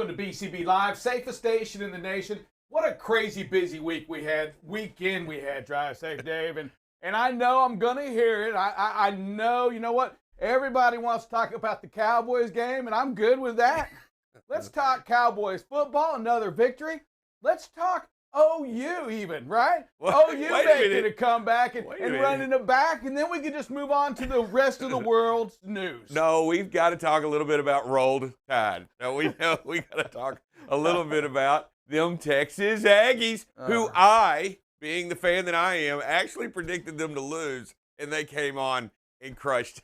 Welcome to BCB Live, safest station in the nation. What a crazy busy weekend we had, Drive Safe Dave. And I know I'm going to hear it. I know, you know what? Everybody wants to talk about the Cowboys game, and I'm good with that. Let's talk Cowboys football, another victory. Let's talk OU even, right? OU making a comeback and running it back, and then we can just move on to the rest of the world's news. No, we've got to talk a little bit about Rolled Tide. No, we got to talk a little bit about them Texas Aggies, who I, being the fan that I am, actually predicted them to lose, and they came on and crushed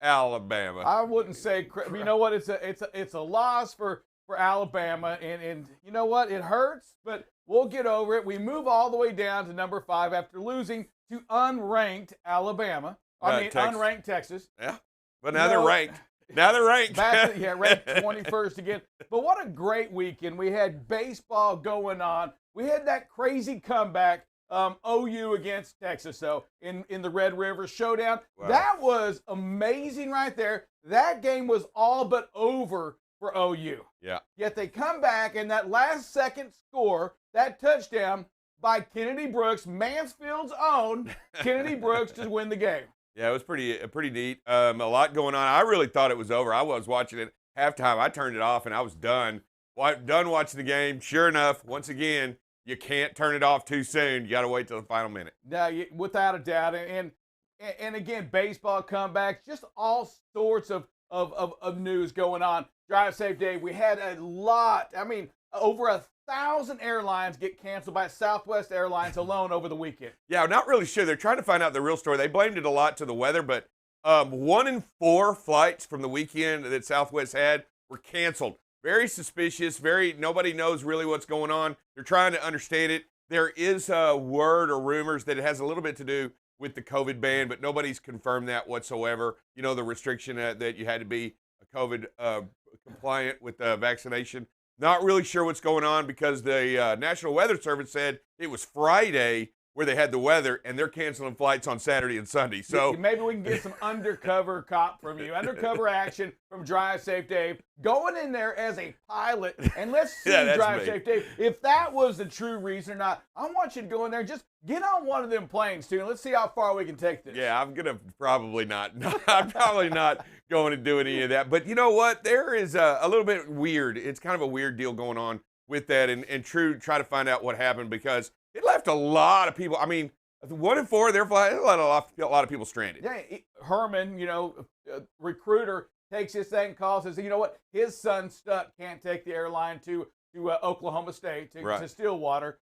Alabama. I wouldn't say, you know what? It's a loss for Alabama, and you know what? It hurts, but we'll get over it. We move all the way down to number 5 after losing to unranked Alabama. Unranked Texas. Yeah, but now they're ranked. Now they're ranked. Ranked 21st again. But what a great weekend. We had baseball going on. We had that crazy comeback, OU against Texas, though, in the Red River Showdown. Wow. That was amazing right there. That game was all but over for OU. Yeah. Yet they come back, and that last second score, that touchdown by Kennedy Brooks, Mansfield's own Kennedy Brooks, to win the game. Yeah, it was pretty neat. A lot going on. I really thought it was over. I was watching it halftime. I turned it off, and I was done. Done watching the game. Sure enough, once again, you can't turn it off too soon. You got to wait till the final minute. Yeah, without a doubt. And again, baseball comebacks, just all sorts of news going on. Drive Safe Dave, we had a lot. I mean, over 1,000 airlines get canceled by Southwest Airlines alone over the weekend. Yeah, I'm not really sure. They're trying to find out the real story. They blamed it a lot to the weather, but 1 in 4 flights from the weekend that Southwest had were canceled. Very suspicious. Nobody knows really what's going on. They're trying to understand it. There is word or rumors that it has a little bit to do with the COVID ban, but nobody's confirmed that whatsoever. You know, the restriction that you had to be COVID compliant with vaccination. Not really sure what's going on because the National Weather Service said it was Friday where they had the weather, and they're canceling flights on Saturday and Sunday. So maybe we can get some undercover cop from you, undercover action from Drive Safe Dave, going in there as a pilot, and let's see, Drive Safe Dave, if that was the true reason or not. I want you to go in there and just get on one of them planes, too, and let's see how far we can take this. Yeah, I'm going to probably not. I'm probably not going to do any of that. But you know what? There is a little bit weird. It's kind of a weird deal going on with that, and try to find out what happened because it left a lot of people. I mean, 1 in 4, they're flying. A lot of people stranded. Yeah, Herman, recruiter, takes his thing, calls, says, you know what? His son's stuck, can't take the airline to Oklahoma State, to Stillwater.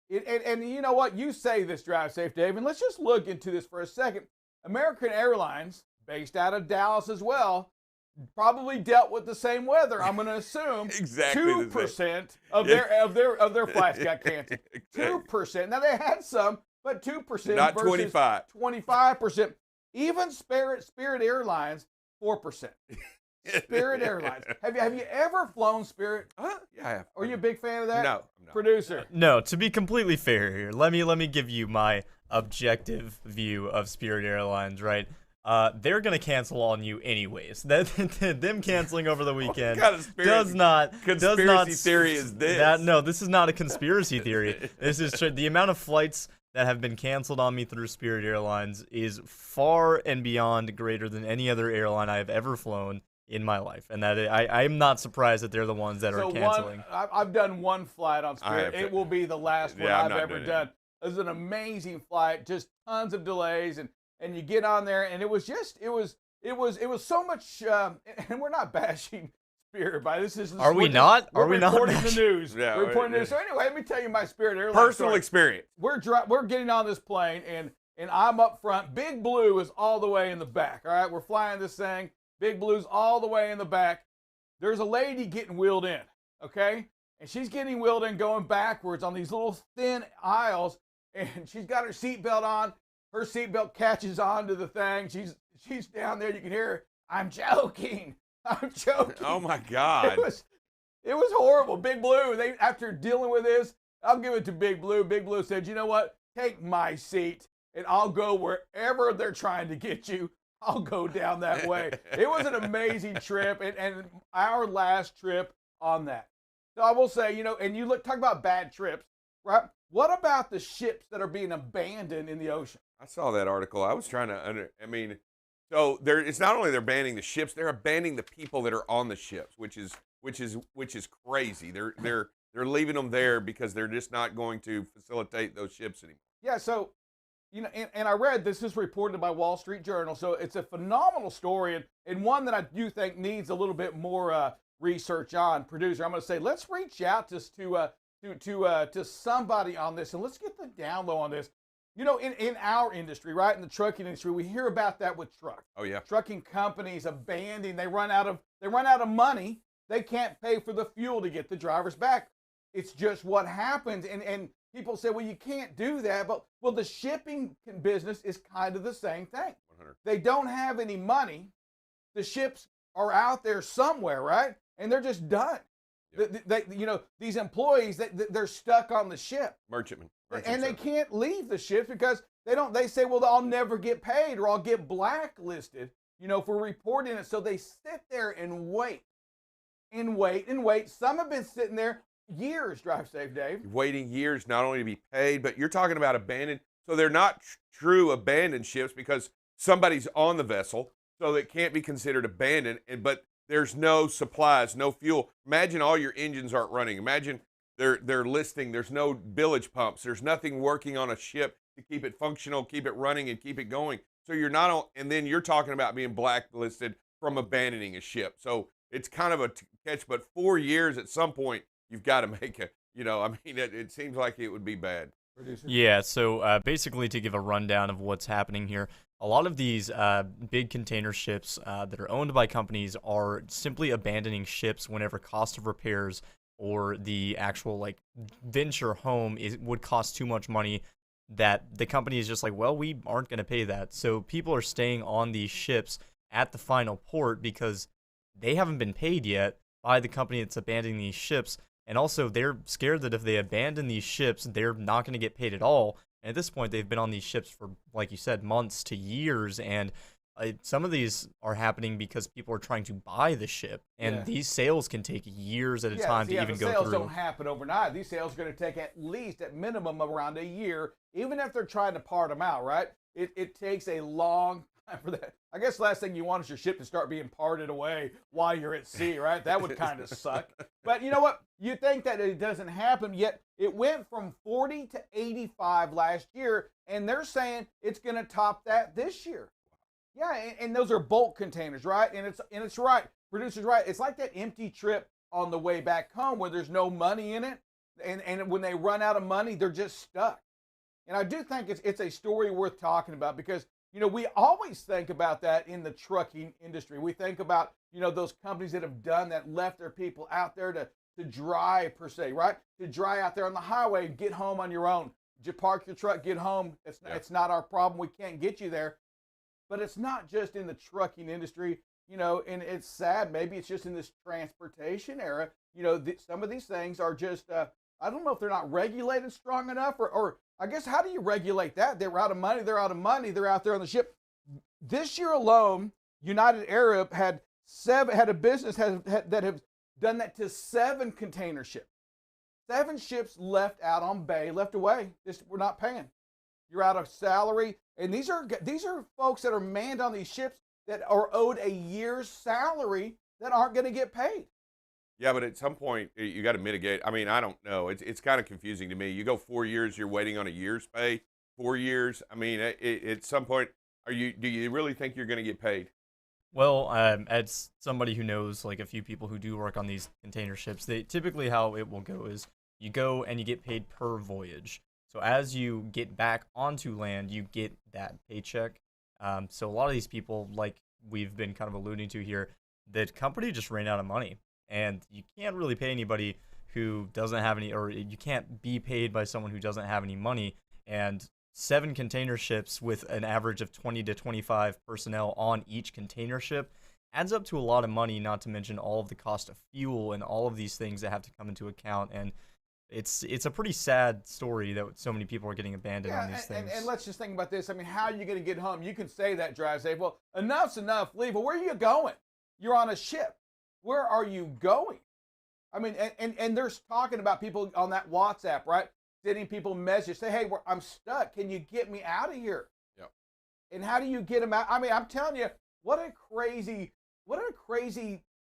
And you know what? You say this, Drive Safe, Dave, and let's just look into this for a second. American Airlines, based out of Dallas as well, probably dealt with the same weather. I'm going to assume exactly 2% of their flights got canceled. 2%. Now they had some, but 2% not versus 25%. Even Spirit Airlines, 4%. Spirit Airlines. Have you ever flown Spirit? Yeah, I have. Are you a big fan of that? No, I'm not. Producer. No, to be completely fair here, let me give you my objective view of Spirit Airlines, right? They're gonna cancel on you anyways. Them canceling over the weekend does not conspiracy theory is this? No, this is not a conspiracy theory. This is the amount of flights that have been canceled on me through Spirit Airlines is far and beyond greater than any other airline I have ever flown in my life, and that I'm not surprised that they're the ones that are canceling. I've done one flight on Spirit. It will be the last one I've ever done. It was an amazing flight, just tons of delays, and you get on there, and it was so much. And we're not bashing Spirit by this. Are we not? We're reporting not the news. Yeah, we're reporting the news. So anyway, let me tell you my Spirit Airlines personal story. experience. We're getting on this plane, and I'm up front. Big Blue is all the way in the back. All right, we're flying this thing. Big Blue's all the way in the back. There's a lady getting wheeled in, okay? And she's getting wheeled in going backwards on these little thin aisles, and she's got her seatbelt on. Her seatbelt catches onto the thing. She's down there. You can hear her. I'm joking. Oh, my God. It was horrible. Big Blue, after dealing with this, I'll give it to Big Blue. Big Blue said, you know what? Take my seat, and I'll go wherever they're trying to get you. I'll go down that way. It was an amazing trip, and our last trip on that. So I will say, and you talk about bad trips, right? What about the ships that are being abandoned in the ocean? I saw that article. I was trying to so it's not only they're banning the ships, they're abandoning the people that are on the ships, which is crazy. They're leaving them there because they're just not going to facilitate those ships anymore. Yeah, so and I read this is reported by Wall Street Journal, so it's a phenomenal story and one that I do think needs a little bit more research on. Producer, I'm going to say let's reach out to somebody on this and let's get the down low on this. In our industry, right, in the trucking industry, we hear about that with trucks. Oh yeah, trucking companies abandoning. They run out of money. They can't pay for the fuel to get the drivers back. It's just what happens, and people say, well, you can't do that. But the shipping business is kind of the same thing. 100. They don't have any money. The ships are out there somewhere, right, and they're just done. Yep. These employees, they're stuck on the ship. Merchantmen. And they can't leave the ships because they say, well, I'll never get paid or I'll get blacklisted, for reporting it. So they sit there and wait and wait and wait. Some have been sitting there years, Drive Safe Dave. Waiting years not only to be paid, but you're talking about abandoned. So they're not true abandoned ships because somebody's on the vessel. So it can't be considered abandoned. But there's no supplies, no fuel. Imagine all your engines aren't running. Imagine they're listing. There's no bilge pumps. There's nothing working on a ship to keep it functional, keep it running, and keep it going. So you're not on, and then you're talking about being blacklisted from abandoning a ship. So it's kind of a catch. But 4 years at some point, you've got to make it seems like it would be bad. Producer? Yeah, so basically to give a rundown of what's happening here, a lot of these big container ships that are owned by companies are simply abandoning ships whenever cost of repairs or the actual venture home would cost too much money, that the company is just like, well, we aren't going to pay that. So people are staying on these ships at the final port because they haven't been paid yet by the company that's abandoning these ships. And also they're scared that if they abandon these ships, they're not going to get paid at all. And at this point, they've been on these ships for, like you said, months to years. And some of these are happening because people are trying to buy the ship. And these sales can take years at a time to even go through. Sales don't happen overnight. These sales are going to take at minimum around a year, even if they're trying to part them out, right? It takes a long time for that. I guess the last thing you want is your ship to start being parted away while you're at sea, right? That would kind of suck. But you know what? You think that it doesn't happen, yet it went from 40 to 85 last year, and they're saying it's going to top that this year. Yeah, and those are bulk containers, right? And it's right. Producer's right. It's like that empty trip on the way back home where there's no money in it, and when they run out of money, they're just stuck. And I do think it's a story worth talking about because we always think about that in the trucking industry. We think about those companies that have done that, left their people out there to dry per se, right? To dry out there on the highway, get home on your own. You park your truck, get home. It's not our problem. We can't get you there. But it's not just in the trucking industry, and it's sad. Maybe it's just in this transportation era. Some of these things are just, I don't know if they're not regulated strong enough, or I guess, how do you regulate that? They're out of money. They're out of money. They're out there on the ship. This year alone, United Arab had a business that have done that to 7 container ships. 7 ships left out on bay, left away. We're not paying. You're out of salary. And these are folks that are manned on these ships that are owed a year's salary that aren't going to get paid. Yeah, but at some point you got to mitigate. I mean, I don't know. It's kind of confusing to me. You go 4 years, you're waiting on a year's pay. 4 years. I mean, at some point, do you really think you're going to get paid? Well, as somebody who knows a few people who do work on these container ships, typically how it will go is you go and you get paid per voyage. So as you get back onto land, you get that paycheck. So a lot of these people, like we've been kind of alluding to here, the company just ran out of money. And you can't really pay anybody who doesn't have any, or you can't be paid by someone who doesn't have any money. And 7 container ships with an average of 20 to 25 personnel on each container ship adds up to a lot of money, not to mention all of the cost of fuel and all of these things that have to come into account. And it's a pretty sad story that so many people are getting abandoned on these things. And let's just think about this. I mean, how are you going to get home? You can say that, drive safe. Well, enough's enough. Leave. Well, where are you going? You're on a ship. Where are you going? I mean, and they're talking about people on that WhatsApp, right? Sending people messages, say, hey, I'm stuck. Can you get me out of here? Yep. And how do you get them out? I mean, I'm telling you, what a crazy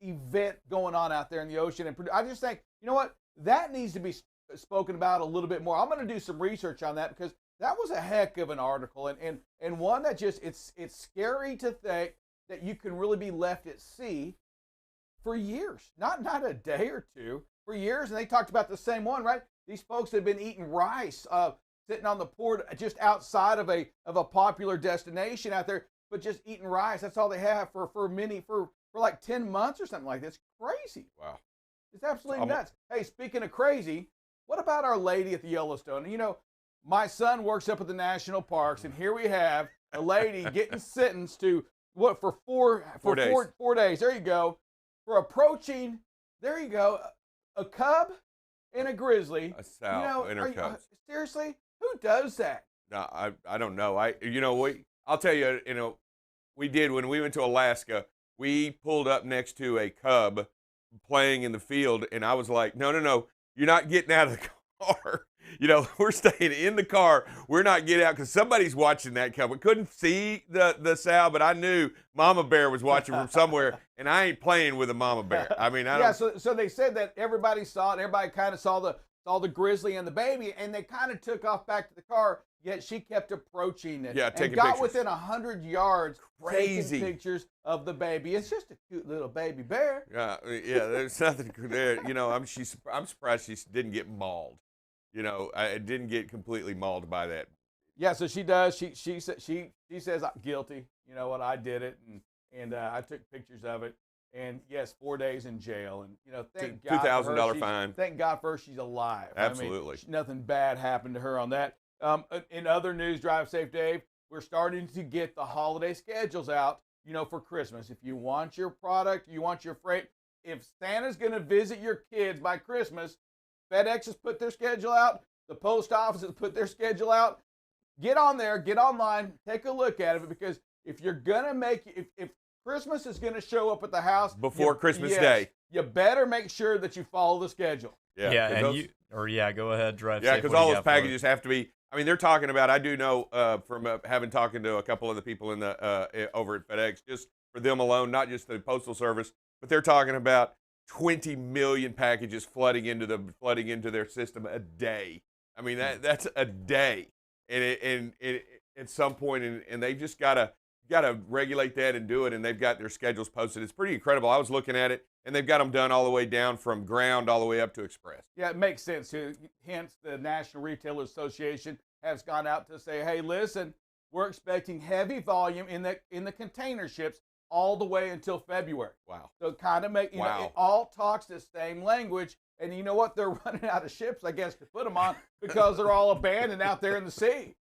event going on out there in the ocean. And I just think, you know what? That needs to be spoken about a little bit more. I'm going to do some research on that because that was a heck of an article and one that just it's scary to think that you can really be left at sea for years, not a day or two, for years. And they talked about the same one, right? These folks have been eating rice, sitting on the port just outside of a popular destination out there, but just eating rice. That's all they have for like 10 months or something like that. It's crazy. Wow. It's absolutely nuts. Hey, speaking of crazy, what about Our Lady at the Yellowstone? You know, my son works up at the national parks, and here we have a lady getting sentenced to what for 4 days. 4 days. There you go. For approaching, there you go, a cub and a grizzly. A sow and her cubs. Seriously, who does that? No, I don't know. I'll tell you. We did when we went to Alaska. We pulled up next to a cub playing in the field, and I was like, no, you're not getting out of the car. We're staying in the car. We're not getting out because somebody's watching that cub. We couldn't see the sow, but I knew Mama Bear was watching from somewhere, and I ain't playing with a Mama Bear. I mean, I don't. Yeah, so they said that everybody saw it. Everybody kind of saw the grizzly and the baby, and they kind of took off back to the car. Yet she kept approaching it. Yeah, taking pictures. Within 100 yards, Crazy. taking pictures of the baby. It's just a cute little baby bear. Yeah. There's nothing there. I'm surprised she didn't get mauled. I didn't get completely mauled by that. Yeah, so she does. She says I'm guilty. You know what? I did it, and I took pictures of it. And yes, 4 days in jail, and thank God $2,000 fine. Thank God for her, she's alive. Absolutely. I mean, nothing bad happened to her on that. In other news, Drive Safe Dave, we're starting to get the holiday schedules out, for Christmas. If you want your product, you want your freight, if Santa's going to visit your kids by Christmas, FedEx has put their schedule out, the post office has put their schedule out. Get on there, get online, take a look at it, because if you're going to if Christmas is going to show up at the house before Christmas Day, you better make sure that you follow the schedule. Yeah, go ahead, Drive. Yeah, because all those packages have to be. I mean, they're talking about. I do know from having talking to a couple of the people in the over at FedEx, just for them alone, not just the Postal Service, but they're talking about 20 million packages flooding into their system a day. I mean, that's a day, and at some point, and they've just got to regulate that and do it, and they've got their schedules posted. It's pretty incredible. I was looking at it, and they've got them done all the way down from ground all the way up to express. Yeah, it makes sense. Hence, the National Retailer Association has gone out to say, hey, listen, we're expecting heavy volume in the container ships all the way until February. Wow. So kind of it all talks the same language. And you know what? They're running out of ships, I guess, to put them on because they're all abandoned out there in the sea.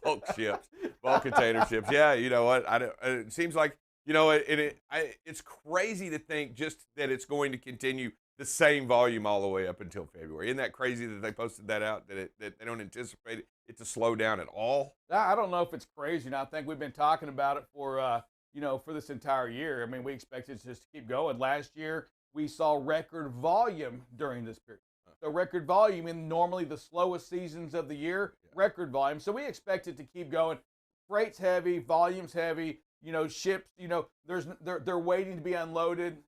Bulk ships, bulk container ships. Yeah, you know what? It seems like, it's crazy to think just that it's going to continue the same volume all the way up until February. Isn't that crazy that they posted that out, that they don't anticipate it to slow down at all? I don't know if it's crazy. I think we've been talking about it for this entire year. I mean, we expected it just to keep going. Last year, we saw record volume during this period. So record volume in normally the slowest seasons of the year, record volume. So we expect it to keep going. Freight's heavy, volume's heavy. Ships. They're waiting to be unloaded.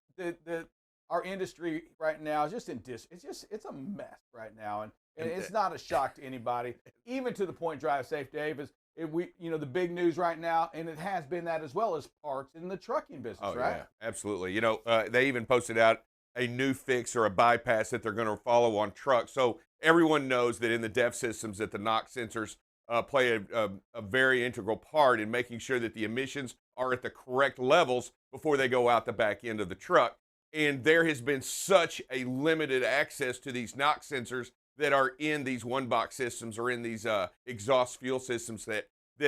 Our industry right now is just it's a mess right now, and it's not a shock to anybody, even to the point. Drive Safe, Dave, the big news right now, and it has been that as well as parts in the trucking business, right? Yeah, absolutely. They even posted out a new fix or a bypass that they're going to follow on trucks. So everyone knows that in the DEF systems that the NOx sensors play a very integral part in making sure that the emissions are at the correct levels before they go out the back end of the truck. And there has been such a limited access to these NOx sensors that are in these one-box systems or in these exhaust fuel systems that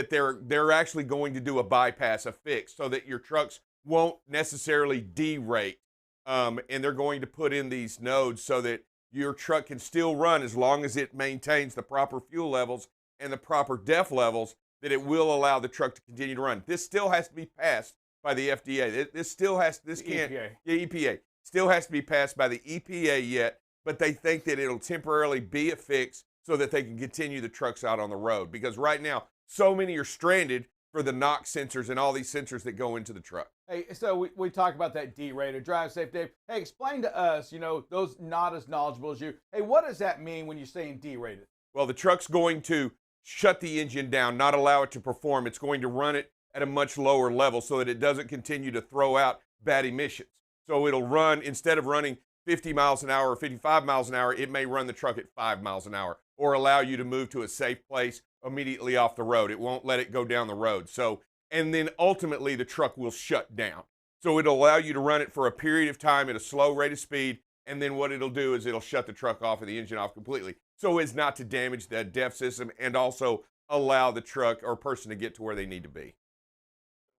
they're actually going to do a bypass, a fix, so that your trucks won't necessarily derate. And they're going to put in these nodes so that your truck can still run as long as it maintains the proper fuel levels and the proper DEF levels, that it will allow the truck to continue to run. This still has to be passed by the FDA. This still has, this can't, EPA. the EPA still has to be passed by the EPA yet, but they think that it'll temporarily be a fix so that they can continue the trucks out on the road. Because right now, so many are stranded for the NOx sensors and all these sensors that go into the truck. Hey, so we talked about that D-rated, drive safe, Dave. Hey, explain to us, those not as knowledgeable as you. Hey, what does that mean when you're saying D-rated? Well, the truck's going to shut the engine down, not allow it to perform. It's going to run it at a much lower level so that it doesn't continue to throw out bad emissions. So it'll run, instead of running 50 miles an hour or 55 miles an hour, it may run the truck at 5 miles an hour or allow you to move to a safe place immediately off the road. It won't let it go down the road. So, and then ultimately the truck will shut down. So it'll allow you to run it for a period of time at a slow rate of speed, and then what it'll do is it'll shut the truck off and the engine off completely, so as not to damage the DEF system and also allow the truck or person to get to where they need to be.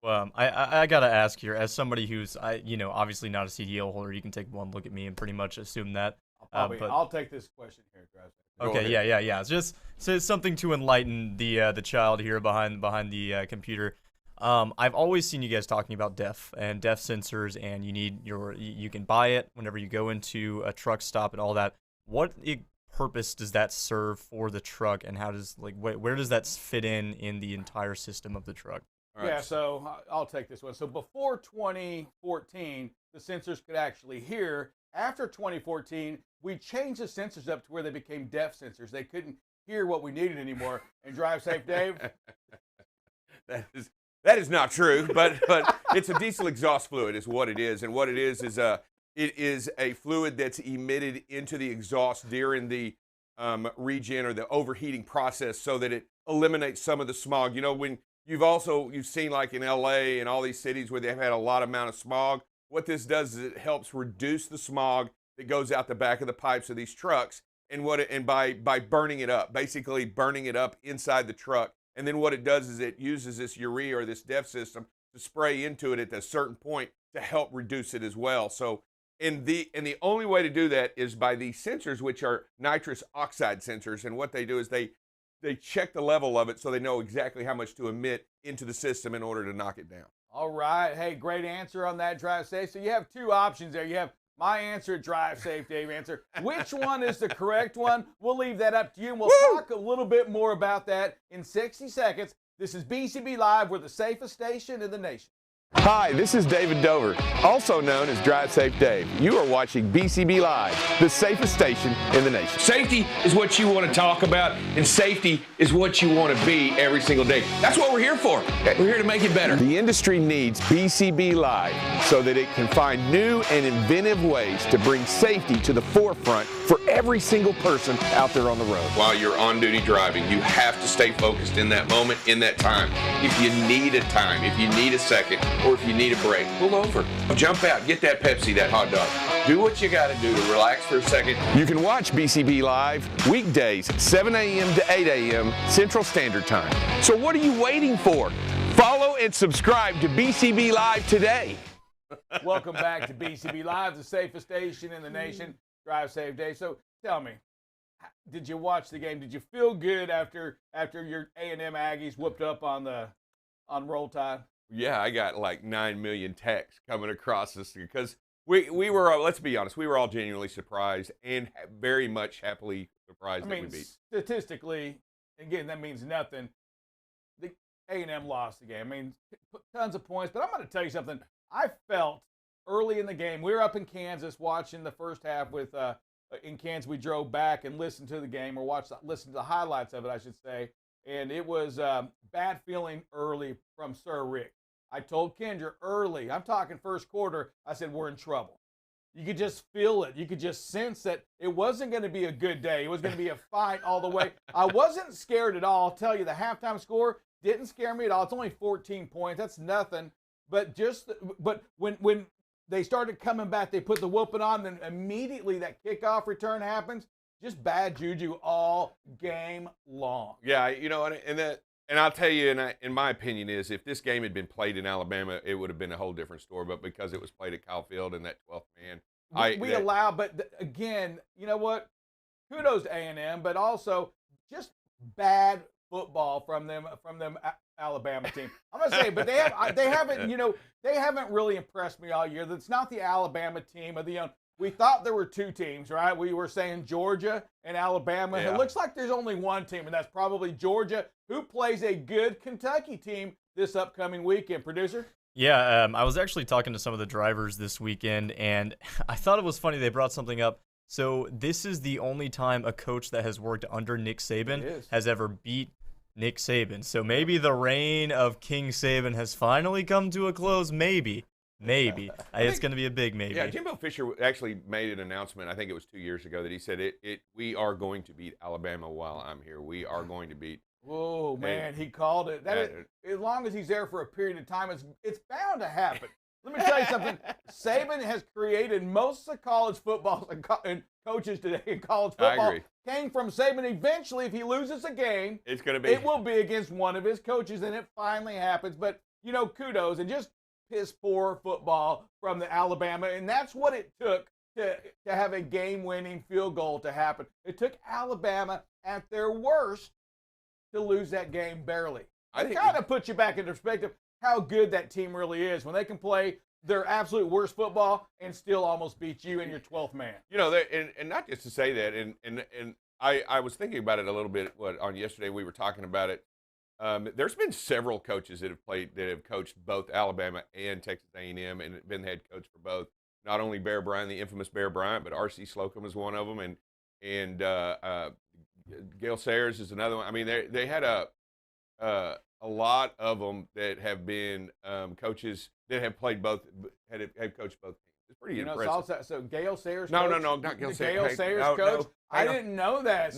Well, I gotta ask here, as somebody who's obviously not a CDL holder, you can take one look at me and pretty much assume that. I'll take this question here, Drive Safe. Okay, yeah. It's just something to enlighten the child here behind the computer. I've always seen you guys talking about DEF and DEF sensors, and you can buy it whenever you go into a truck stop and all that. What purpose does that serve for the truck, and how does where does that fit in the entire system of the truck? Right. Yeah, so I'll take this one. So before 2014, the sensors could actually hear. After 2014, we changed the sensors up to where they became DEF sensors. They couldn't hear what we needed anymore. And Drive Safe, Dave? That is not true, but it's a diesel exhaust fluid is what it is. And what it is it is a fluid that's emitted into the exhaust during the regen or the overheating process so that it eliminates some of the smog. When you've seen like in LA and all these cities where they've had a lot amount of smog, what this does is it helps reduce the smog that goes out the back of the pipes of these trucks, and by burning it up, basically burning it up inside the truck. And then what it does is it uses this urea or this DEF system to spray into it at a certain point to help reduce it as well. So, and the only way to do that is by these sensors, which are nitrous oxide sensors. And what they do is they check the level of it so they know exactly how much to emit into the system in order to knock it down. All right. Hey, great answer on that, Drive Safe. So you have two options there. You have my answer, Drive Safe, Dave answer. Which one is the correct one? We'll leave that up to you, and we'll talk a little bit more about that in 60 seconds. This is BCB Live. We're the safest station in the nation. Hi, this is David Dover, also known as Drive Safe Dave. You are watching BCB Live, the safest station in the nation. Safety is what you want to talk about, and safety is what you want to be every single day. That's what we're here for. We're here to make it better. The industry needs BCB Live so that it can find new and inventive ways to bring safety to the forefront for every single person out there on the road. While you're on duty driving, you have to stay focused in that moment, in that time. If you need a time, if you need a second, or if you need a break, pull over. Jump out, get that Pepsi, that hot dog. Do what you got to do to relax for a second. You can watch BCB Live weekdays, 7 a.m. to 8 a.m. Central Standard Time. So what are you waiting for? Follow and subscribe to BCB Live today. Welcome back to BCB Live, the safest station in the nation. Drive Safe, Dave. So tell me, did you watch the game? Did you feel good after your A&M Aggies whooped up on Roll Tide? Yeah, I got like 9 million texts coming across us because we were, let's be honest, we were all genuinely surprised and very much happily surprised that we beat. Statistically, again, that means nothing. The A&M lost the game. I mean, tons of points, but I'm going to tell you something. I felt early in the game, we were up in Kansas watching the first half with, in Kansas, we drove back and listened to the game or listened to the highlights of it, I should say. And it was bad feeling early from Sir Rick. I told Kendra early, I'm talking first quarter, I said, we're in trouble. You could just feel it. You could just sense that it wasn't going to be a good day. It was going to be a fight all the way. I wasn't scared at all. I'll tell you, the halftime score didn't scare me at all. It's only 14 points. That's nothing. But when they started coming back, they put the whooping on, and immediately that kickoff return happens. Just bad juju all game long. Yeah, and I'll tell you, in my opinion, is if this game had been played in Alabama, it would have been a whole different story. But because it was played at Kyle Field and that 12th man we allow, but again, you know what? Kudos to A&M, but also just bad football from them Alabama team. I'm gonna say, but they haven't really impressed me all year. That's not the Alabama team of the. We thought there were two teams, right? We were saying Georgia and Alabama. Yeah. It looks like there's only one team, and that's probably Georgia, who plays a good Kentucky team this upcoming weekend. Producer? Yeah, I was actually talking to some of the drivers this weekend, and I thought it was funny they brought something up. So this is the only time a coach that has worked under Nick Saban has ever beat Nick Saban. So maybe the reign of King Saban has finally come to a close. Maybe. It's going to be a big maybe. Yeah, Jimbo Fisher actually made an announcement, I think it was 2 years ago, that he said, we are going to beat Alabama while I'm here. We are going to beat. Whoa, man, he called it. As long as he's there for a period of time, it's bound to happen. Let me tell you something. Saban has created most of college football and coaches today in college football. I agree. Came from Saban. Eventually, if he loses a game, it will be against one of his coaches, and it finally happens. But, kudos, and just piss poor football from the Alabama, and that's what it took to have a game-winning field goal to happen. It took Alabama at their worst to lose that game barely. It kind of puts you back into perspective how good that team really is when they can play their absolute worst football and still almost beat you in your 12th man. And not just to say that, and I was thinking about it a little bit on yesterday. We were talking about it. There's been several coaches that have coached both Alabama and Texas A&M and been the head coach for both. Not only Bear Bryant, the infamous Bear Bryant, but R.C. Slocum is one of them, and Gale Sayers is another one. I mean, they had a lot of them that have been coaches that have played both, have coached both teams. It's pretty impressive. So Gale Sayers. No, not Gale Sayers. Gale Sayers coach. No, I didn't know that.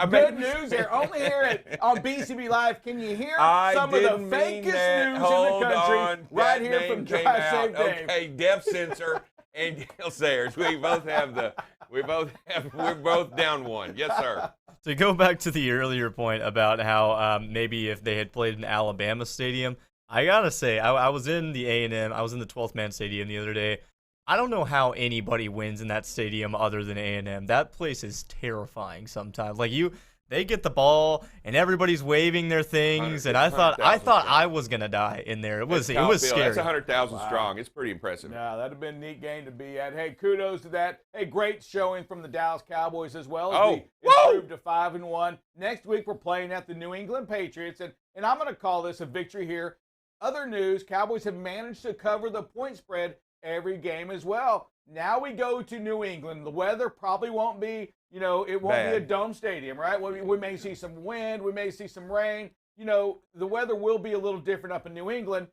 Good news there. Only here on BCB Live can you hear some of the fakest news in the country right here from Drive Safe Dave. Okay, depth sensor and Gale Sayers. We're both down one. Yes, sir. To go back to the earlier point about how maybe if they had played in Alabama Stadium, I gotta say, I was in the A&M, I was in the 12th Man Stadium the other day. I don't know how anybody wins in that stadium other than A&M. That place is terrifying sometimes. Like they get the ball and everybody's waving their things, and I thought I was gonna die in there. It was scary. That's 100,000 strong. It's pretty impressive. Yeah, that'd have been a neat game to be at. Hey, kudos to that. Hey, great showing from the Dallas Cowboys as well. We improved to 5-1. Next week we're playing at the New England Patriots, and I'm gonna call this a victory here. Other news: Cowboys have managed to cover the point spread every game as well. Now we go to New England. The weather probably won't be, it won't be a dome stadium, right? We may see some wind. We may see some rain. The weather will be a little different up in New England.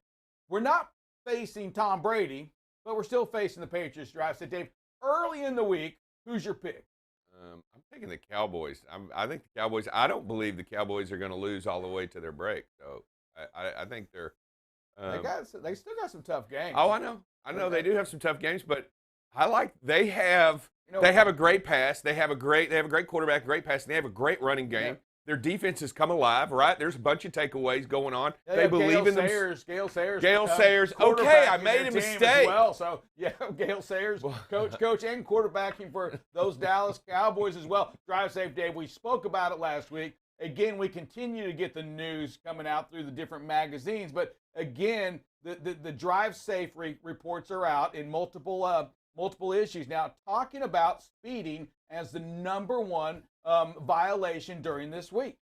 We're not facing Tom Brady, but we're still facing the Patriots. Drive. So, Dave, early in the week, who's your pick? I'm picking the Cowboys. I think the Cowboys. I don't believe the Cowboys are going to lose all the way to their break. So I think they're. They still got some tough games. Oh, I know they do have some tough games, but they have a great pass. They have a great quarterback, great pass, and they have a great running game. Yeah. Their defense has come alive, right? There's a bunch of takeaways going on. They believe in them. Gale Sayers. Okay, I made a mistake. Well, so Gale Sayers, coach, and quarterbacking for those Dallas Cowboys as well. Drive Safe, Dave. We spoke about it last week. Again, we continue to get the news coming out through the different magazines, but again, the Drive Safe reports are out in multiple issues. Now, talking about speeding as the number one violation during this week.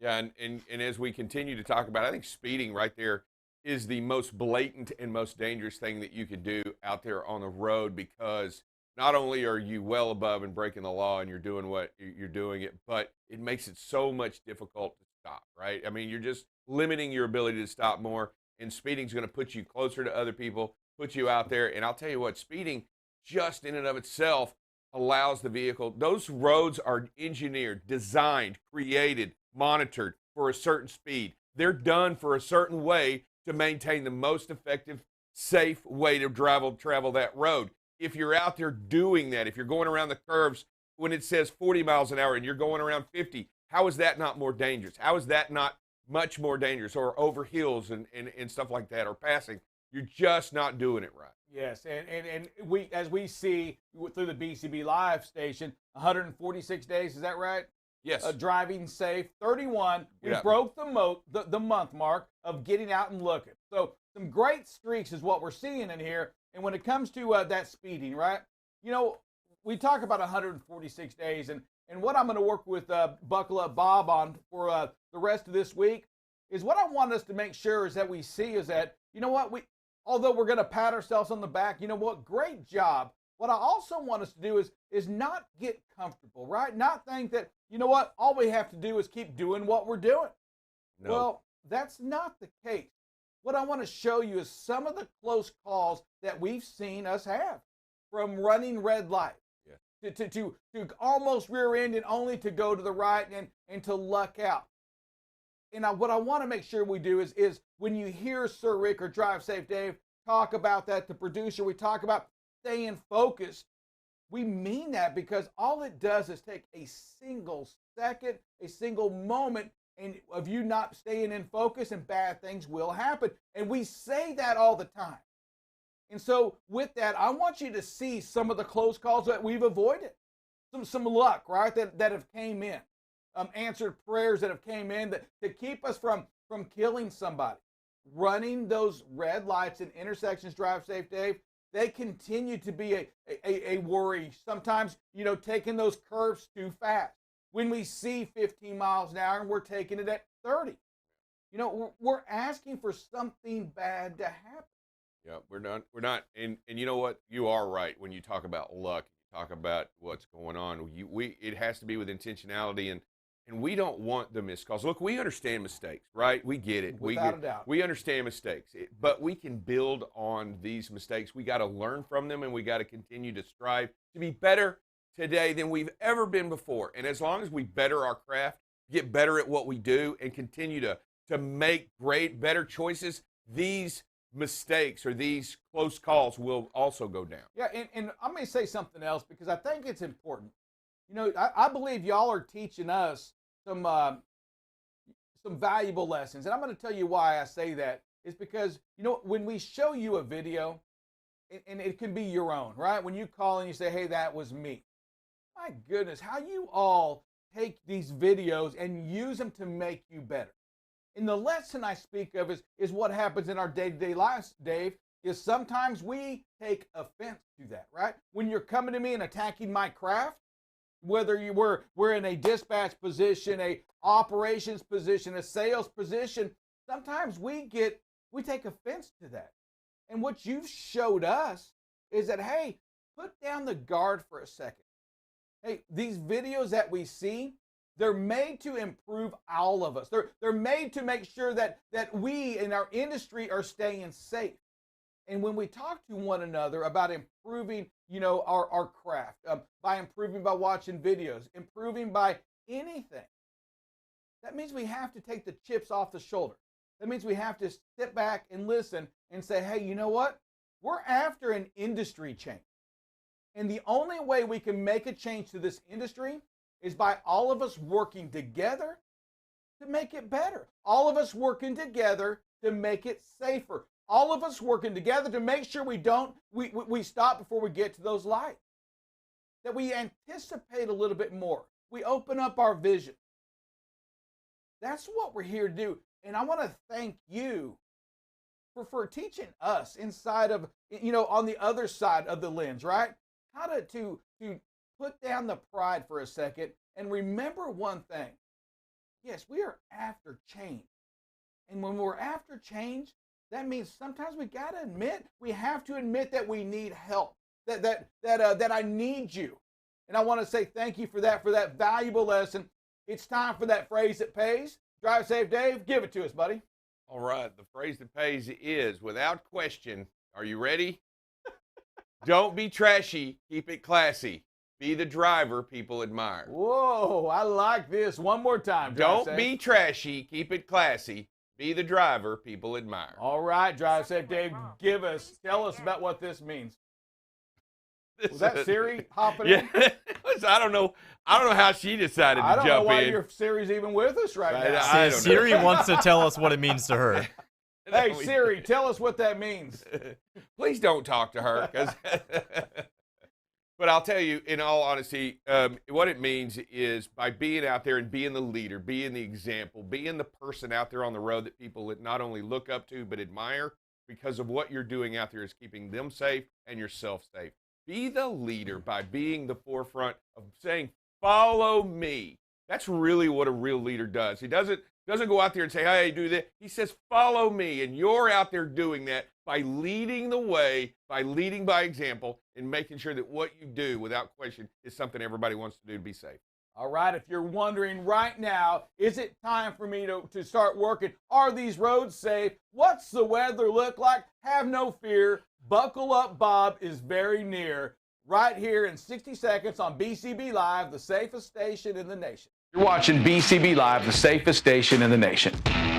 Yeah, and as we continue to talk about it, I think speeding right there is the most blatant and most dangerous thing that you could do out there on the road, because not only are you well above and breaking the law and you're doing what you're doing it, but it makes it so much difficult to stop, right? I mean, you're just limiting your ability to stop more, and speeding is going to put you closer to other people, put you out there. And I'll tell you what, speeding just in and of itself allows the vehicle. Those roads are engineered, designed, created, monitored for a certain speed. They're done for a certain way to maintain the most effective, safe way to travel that road. If you're out there doing that, if you're going around the curves when it says 40 miles an hour and you're going around 50, how is that not more dangerous? How is that not much more dangerous? Or over hills and stuff like that, or passing. You're just not doing it right. Yes, and we, as we see through the BCB live station, 146 days, is that right? Yes. Driving safe, 31. We Yeah. broke the month mark of getting out and looking. So some great streaks is what we're seeing in here. And when it comes to that speeding, right? You know, we talk about 146 days, and what I'm going to work with Buckle Up Bob on for the rest of this week is what I want us to make sure is that we see is that, you know what, although we're going to pat ourselves on the back, you know what, great job. What I also want us to do is not get comfortable, right? Not think that, you know what, all we have to do is keep doing what we're doing. No. Well, that's not the case. What I want to show you is some of the close calls that we've seen us have, from running red lights to almost rear-ending only to go to the right and to luck out. And what I want to make sure we do is when you hear Sir Rick or Drive Safe Dave talk about that, the producer, we talk about staying focused. We mean that because all it does is take a single second, a single moment of you not staying in focus, and bad things will happen. And we say that all the time. And so with that, I want you to see some of the close calls that we've avoided. Some luck, right, that have came in. Answered prayers that have came in to keep us from killing somebody. Running those red lights in intersections, Drive Safe Dave, they continue to be a worry. Sometimes, you know, taking those curves too fast. When we see 15 miles an hour and we're taking it at 30. You know, we're asking for something bad to happen. Yeah, we're not, and you know what? You are right when you talk about luck. You talk about what's going on. It has to be with intentionality, and we don't want the missed calls. Look, we understand mistakes, right? We get it. Without a doubt. We understand mistakes, but we can build on these mistakes. We got to learn from them, and we got to continue to strive to be better today than we've ever been before. And as long as we better our craft, get better at what we do, and continue to make better choices, these mistakes or these close calls will also go down. Yeah, and I'm going to say something else because I think it's important. You know, I believe y'all are teaching us some valuable lessons. And I'm going to tell you why I say that is because, you know, when we show you a video, and it can be your own, right? When you call and you say, hey, that was me. My goodness, how you all take these videos and use them to make you better. And the lesson I speak of is what happens in our day-to-day lives, Dave, is sometimes we take offense to that, right? When you're coming to me and attacking my craft, whether we're in a dispatch position, a operations position, a sales position, sometimes we take offense to that. And what you've showed us is that, hey, put down the guard for a second. Hey, these videos that we see, they're made to improve all of us. They're made to make sure that we in our industry are staying safe. And when we talk to one another about improving, you know, our craft, by improving by watching videos, improving by anything, that means we have to take the chips off the shoulder. That means we have to sit back and listen and say, hey, you know what? We're after an industry change. And the only way we can make a change to this industry is by all of us working together to make it better. All of us working together to make it safer. All of us working together to make sure we stop before we get to those lights. That we anticipate a little bit more. We open up our vision. That's what we're here to do. And I want to thank you for teaching us inside of, you know, on the other side of the lens, right? How to put down the pride for a second and remember one thing. Yes, we are after change. And when we're after change, that means sometimes we have to admit that we need help, that I need you. And I want to say thank you for that valuable lesson. It's time for that phrase that pays. Drive Safe Dave, give it to us, buddy. All right, the phrase that pays is, without question, are you ready? Don't be trashy, keep it classy. Be the driver people admire. Whoa, I like this. One more time. Don't be trashy, keep it classy. Be the driver people admire. All right, Drive Safe Dave, tell us about what this means. Was that Siri hopping in? I don't know how she decided to jump in. I don't know why your Siri's even with us right now. Siri wants to tell us what it means to her. Hey, Siri, tell us what that means. Please don't talk to her. But I'll tell you, in all honesty, what it means is by being out there and being the leader, being the example, being the person out there on the road that people not only look up to but admire because of what you're doing out there is keeping them safe and yourself safe. Be the leader by being the forefront of saying, follow me. That's really what a real leader does. He doesn't go out there and say, hey, do that. He says, follow me. And you're out there doing that by leading the way, by leading by example, and making sure that what you do, without question, is something everybody wants to do to be safe. All right, if you're wondering right now, is it time for me to start working? Are these roads safe? What's the weather look like? Have no fear. Buckle Up Bob is very near, right here in 60 seconds on BCB Live, the safest station in the nation. You're watching BCB Live, the safest station in the nation.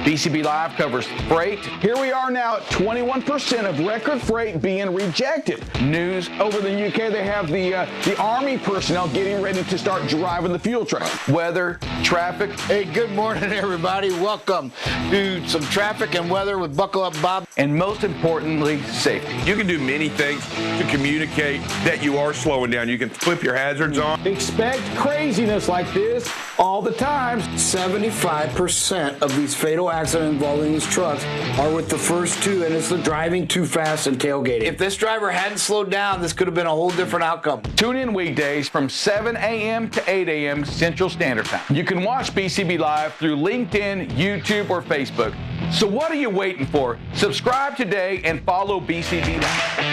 BCB Live covers freight. Here we are now at 21% of record freight being rejected. News over the UK, they have the Army personnel getting ready to start driving the fuel truck. Weather, traffic. Hey, good morning, everybody. Welcome to some traffic and weather with Buckle Up Bob. And most importantly, safety. You can do many things to communicate that you are slowing down. You can flip your hazards on. Expect craziness like this all the time. 75% of these fatal accidents involving these trucks are with the first two, and it's the driving too fast and tailgating. If this driver hadn't slowed down, this could have been a whole different outcome. Tune in weekdays from 7 a.m. to 8 a.m. Central Standard Time. You can watch BCB Live through LinkedIn, YouTube, or Facebook. So what are you waiting for? Subscribe today and follow BCB Live.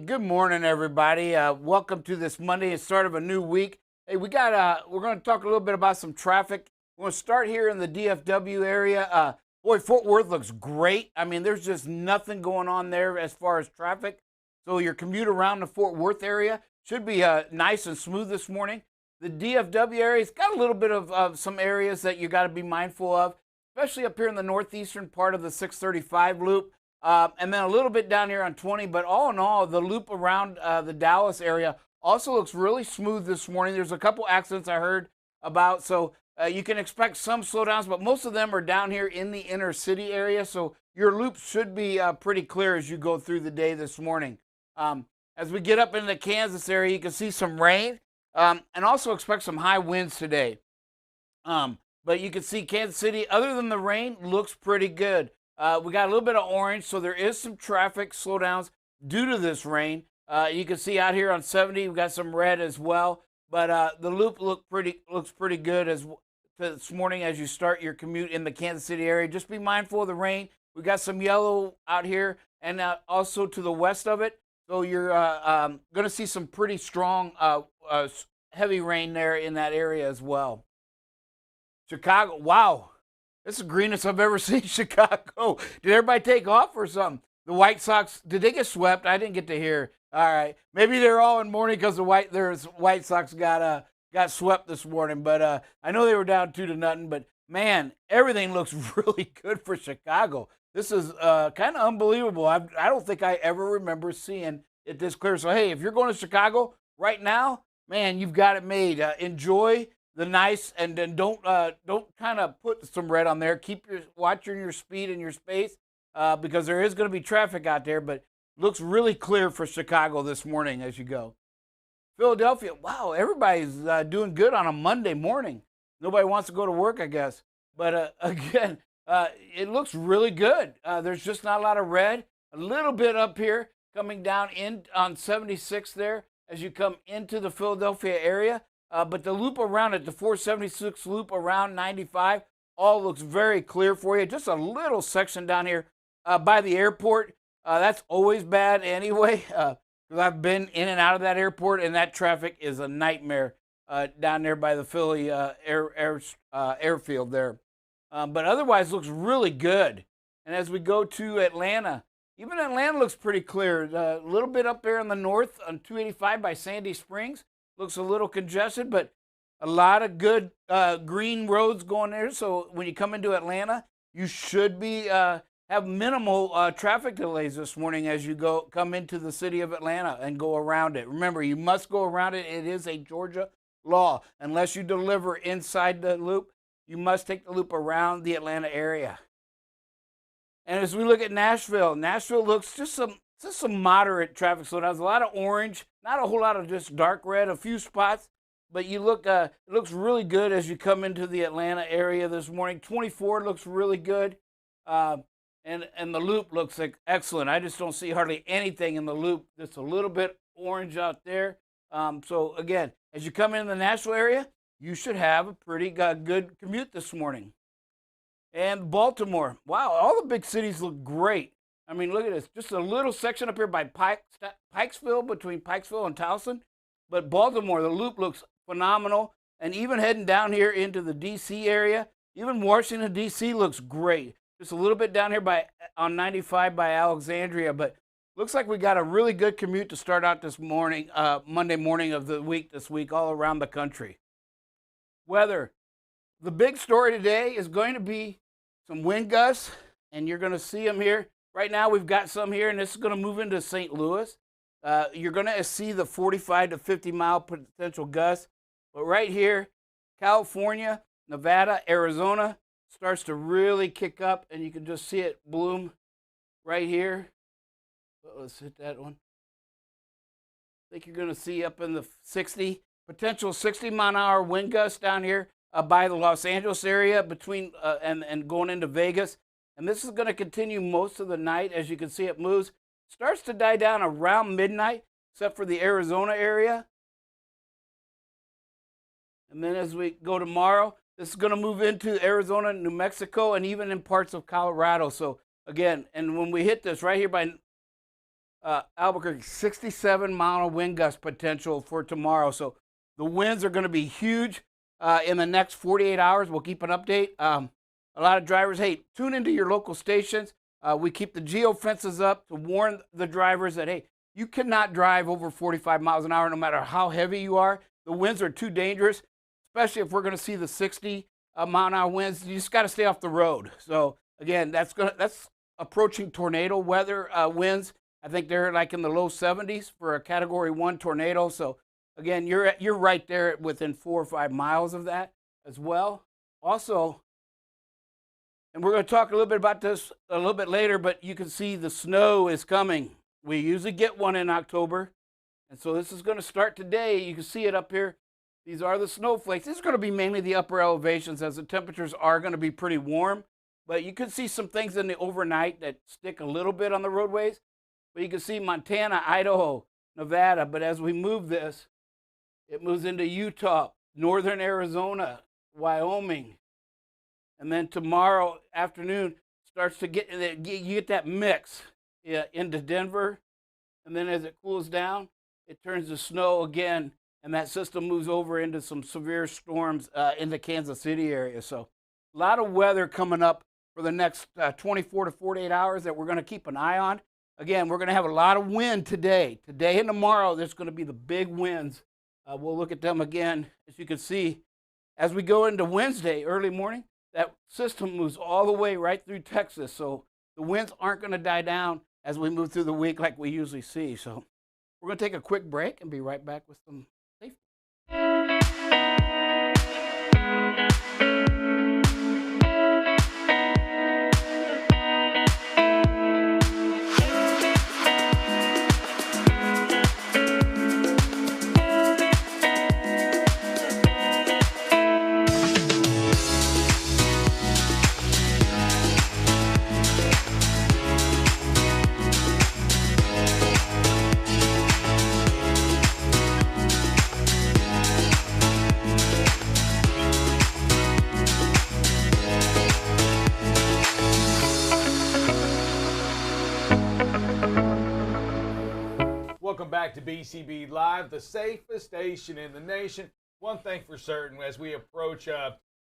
Good morning, everybody. Welcome to this Monday, the start of a new week. Hey, we're going to talk a little bit about some traffic. We're going to start here in the DFW area. Boy, Fort Worth looks great. I mean, there's just nothing going on there as far as traffic. So your commute around the Fort Worth area should be nice and smooth this morning. The DFW area's got a little bit of some areas that you got to be mindful of, especially up here in the northeastern part of the 635 loop. And then a little bit down here on 20, but all in all, the loop around the Dallas area also looks really smooth this morning. There's a couple accidents I heard about, so you can expect some slowdowns, but most of them are down here in the inner city area, so your loop should be pretty clear as you go through the day this morning. As we get up into the Kansas area, you can see some rain, and also expect some high winds today. But you can see Kansas City, other than the rain, looks pretty good. We got a little bit of orange, so there is some traffic slowdowns due to this rain. You can see out here on 70, we've got some red as well. But the loop looks pretty good this morning as you start your commute in the Kansas City area. Just be mindful of the rain. We got some yellow out here and also to the west of it. So you're going to see some pretty strong, heavy rain there in that area as well. Chicago, wow. This is the greenest I've ever seen Chicago. Did everybody take off or something? The White Sox, did they get swept? I didn't get to hear. All right. Maybe they're all in mourning because the White Sox got swept this morning. But I know they were down 2-0. But, man, everything looks really good for Chicago. This is kind of unbelievable. I don't think I ever remember seeing it this clear. So, hey, if you're going to Chicago right now, man, you've got it made. Enjoy the nice, and then don't kind of put some red on there. Keep watching your speed and your space because there is going to be traffic out there, but looks really clear for Chicago this morning as you go. Philadelphia, wow, everybody's doing good on a Monday morning. Nobody wants to go to work, I guess. But again, it looks really good. There's just not a lot of red. A little bit up here coming down in on 76 there as you come into the Philadelphia area. But the loop around it, the 476 loop around 95, all looks very clear for you. Just a little section down here by the airport. That's always bad anyway, because I've been in and out of that airport, and that traffic is a nightmare down there by the Philly airfield there. But otherwise, looks really good. And as we go to Atlanta, even Atlanta looks pretty clear. A little bit up there in the north on 285 by Sandy Springs. Looks a little congested, but a lot of good green roads going there. So when you come into Atlanta, you should be have minimal traffic delays this morning as you come into the city of Atlanta and go around it. Remember, you must go around it. It is a Georgia law. Unless you deliver inside the loop, you must take the loop around the Atlanta area. And as we look at Nashville, Nashville looks just some moderate traffic slowdowns. A lot of orange, not a whole lot of just dark red, a few spots. But you look, it looks really good as you come into the Atlanta area this morning. 24 looks really good. And the loop looks like excellent. I just don't see hardly anything in the loop. Just a little bit orange out there. So again, as you come in the Nashville area, you should have a pretty good commute this morning. And Baltimore, wow, all the big cities look great. I mean, look at this. Just a little section up here by Pikesville, between Pikesville and Towson. But Baltimore, the loop looks phenomenal. And even heading down here into the D.C. area, even Washington, D.C. looks great. Just a little bit down here on 95 by Alexandria. But looks like we got a really good commute to start out this morning, Monday morning of the week this week, all around the country. Weather. The big story today is going to be some wind gusts, and you're going to see them here. Right now we've got some here, and this is going to move into St. Louis. You're going to see the 45 to 50 mile potential gusts. But right here, California, Nevada, Arizona starts to really kick up, and you can just see it bloom right here. Let's hit that one. I think you're going to see up in the potential 60 mile an hour wind gusts down here by the Los Angeles area between and going into Vegas. And this is going to continue most of the night. As you can see, it moves. Starts to die down around midnight, except for the Arizona area. And then as we go tomorrow, this is going to move into Arizona, New Mexico, and even in parts of Colorado. So again, and when we hit this right here by Albuquerque, 67 mile wind gust potential for tomorrow. So the winds are going to be huge in the next 48 hours. We'll keep an update. A lot of drivers, hey, tune into your local stations. We keep the geo fences up to warn the drivers that, hey, you cannot drive over 45 miles an hour no matter how heavy you are. The winds are too dangerous, especially if we're going to see the 60 mile an hour winds. You just got to stay off the road. So again, that's approaching tornado weather winds. I think they're like in the low 70s for a Category 1 tornado. So again, you're right there within 4 or 5 miles of that as well. Also, and we're going to talk a little bit about this a little bit later, but you can see the snow is coming. We usually get one in October, and so this is going to start today. You can see it up here. These are the snowflakes. This is going to be mainly the upper elevations as the temperatures are going to be pretty warm, but you can see some things in the overnight that stick a little bit on the roadways. But you can see Montana, Idaho, Nevada, but as we move this, it moves into Utah, northern Arizona, Wyoming. And then tomorrow afternoon starts to you get that mix into Denver. And then as it cools down, it turns to snow again. And that system moves over into some severe storms in the Kansas City area. So a lot of weather coming up for the next 24 to 48 hours that we're going to keep an eye on. Again, we're going to have a lot of wind today. Today and tomorrow, there's going to be the big winds. We'll look at them again. As you can see, as we go into Wednesday, early morning, that system moves all the way right through Texas. So the winds aren't going to die down as we move through the week like we usually see. So we're going to take a quick break and be right back with some safety. Welcome back to BCB Live, the safest station in the nation. One thing for certain, as we approach,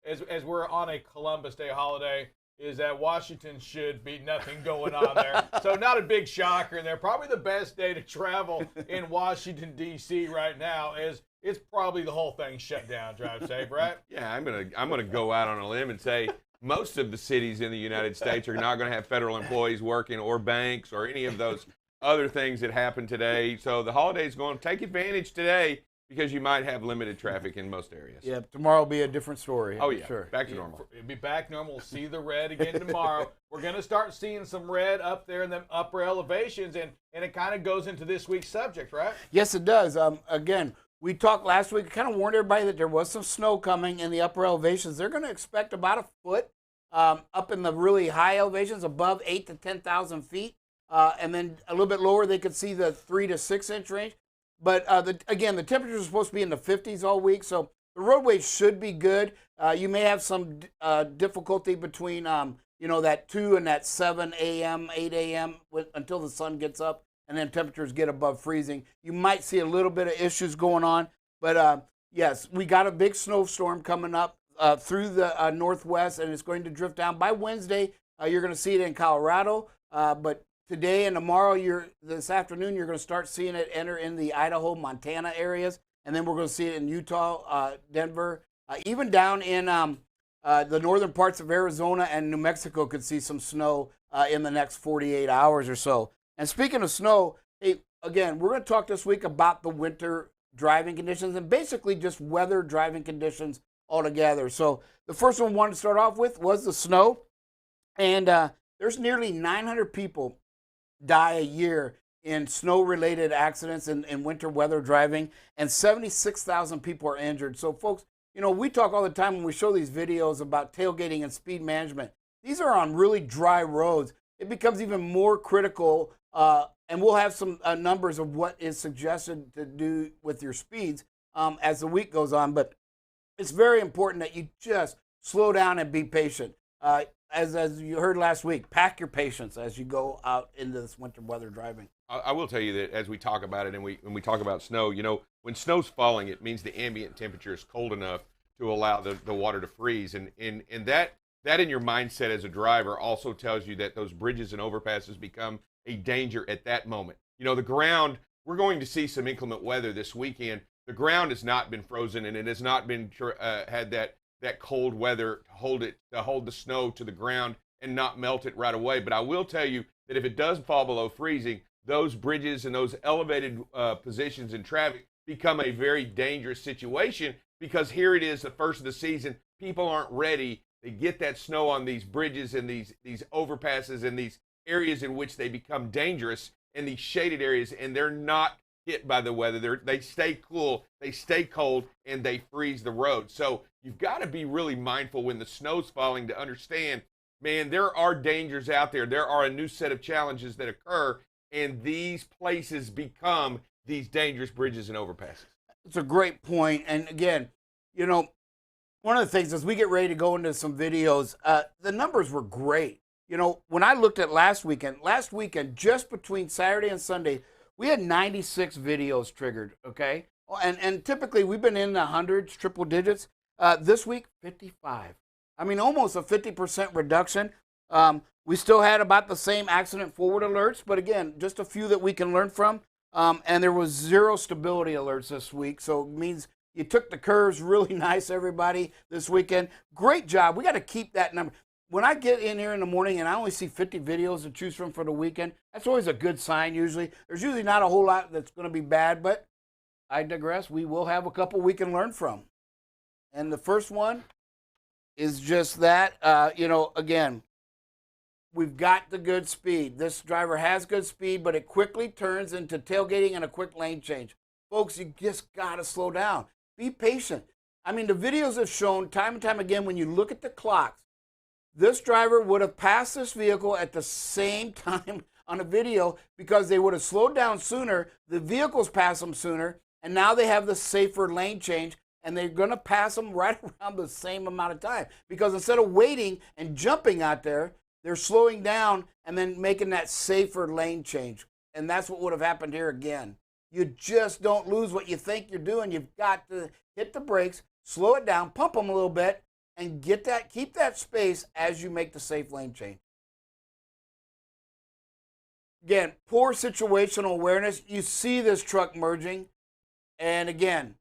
as we're on a Columbus Day holiday, is that Washington should be nothing going on there. So not a big shocker in there. Probably the best day to travel in Washington, D.C. right now is it's probably the whole thing shut down. Drive safe, right? Yeah, I'm gonna go out on a limb and say most of the cities in the United States are not going to have federal employees working or banks or any of those other things that happen today. So the holiday's going to take advantage today because you might have limited traffic in most areas. Yeah, tomorrow will be a different story. Oh, yeah. Sure. Back to normal. It'll be back normal. We'll see the red again tomorrow. We're going to start seeing some red up there in the upper elevations, and it kind of goes into this week's subject, right? Yes, it does. Again, we talked last week, kind of warned everybody that there was some snow coming in the upper elevations. They're going to expect about a foot up in the really high elevations, above 8,000 to 10,000 feet. And then a little bit lower, they could see the 3 to 6 inch range. But again, the temperatures are supposed to be in the 50s all week, so the roadways should be good. You may have some difficulty between that 2 and that 7 a.m., 8 a.m. Until the sun gets up and then temperatures get above freezing. You might see a little bit of issues going on. But yes, we got a big snowstorm coming up through the northwest, and it's going to drift down. By Wednesday, you're going to see it in Colorado, but today and tomorrow, this afternoon, you're going to start seeing it enter in the Idaho, Montana areas, and then we're going to see it in Utah, Denver, even down in the northern parts of Arizona and New Mexico could see some snow in the next 48 hours or so. And speaking of snow, hey, again, we're going to talk this week about the winter driving conditions and basically just weather driving conditions altogether. So the first one I wanted to start off with was the snow, and there's nearly 900 people die a year in snow-related accidents in winter weather driving, and 76,000 people are injured. So, folks, we talk all the time when we show these videos about tailgating and speed management. These are on really dry roads. It becomes even more critical, and we'll have some numbers of what is suggested to do with your speeds as the week goes on. But it's very important that you just slow down and be patient. As you heard last week, pack your patience as you go out into this winter weather driving. I will tell you that as we talk about it and when we talk about snow, when snow's falling, it means the ambient temperature is cold enough to allow the water to freeze. And that in your mindset as a driver also tells you that those bridges and overpasses become a danger at that moment. The ground, we're going to see some inclement weather this weekend. The ground has not been frozen, and it has not been had that cold weather to hold the snow to the ground and not melt it right away. But I will tell you that if it does fall below freezing, those bridges and those elevated positions in traffic become a very dangerous situation, because here it is, the first of the season, people aren't ready. They get that snow on these bridges and these overpasses and these areas in which they become dangerous, in these shaded areas, and they're not hit by the weather. They stay cool, they stay cold, and they freeze the road. So you've got to be really mindful when the snow's falling to understand, man, there are dangers out there. There are a new set of challenges that occur, and these places become these dangerous bridges and overpasses. It's a great point. And again, one of the things as we get ready to go into some videos, the numbers were great. When I looked at last weekend, just between Saturday and Sunday, we had 96 videos triggered, okay? And typically we've been in the hundreds, triple digits. This week, 55. I mean, almost a 50% reduction. We still had about the same accident forward alerts, but again, just a few that we can learn from. And there was 0 stability alerts this week, so it means you took the curves really nice, everybody, this weekend. Great job. We got to keep that number. When I get in here in the morning and I only see 50 videos to choose from for the weekend, that's always a good sign usually. There's usually not a whole lot that's going to be bad, but I digress. We will have a couple we can learn from. And the first one is just that, again, we've got the good speed. This driver has good speed, but it quickly turns into tailgating and a quick lane change. Folks, you just got to slow down. Be patient. I mean, the videos have shown time and time again, when you look at the clocks, this driver would have passed this vehicle at the same time on a video because they would have slowed down sooner. The vehicles pass them sooner, and now they have the safer lane change, and they're going to pass them right around the same amount of time, because instead of waiting and jumping out there, they're slowing down and then making that safer lane change. And that's what would have happened here again. You just don't lose what you think you're doing. You've got to hit the brakes, slow it down, pump them a little bit, and keep that space as you make the safe lane change. Again, poor situational awareness. You see this truck merging, and again,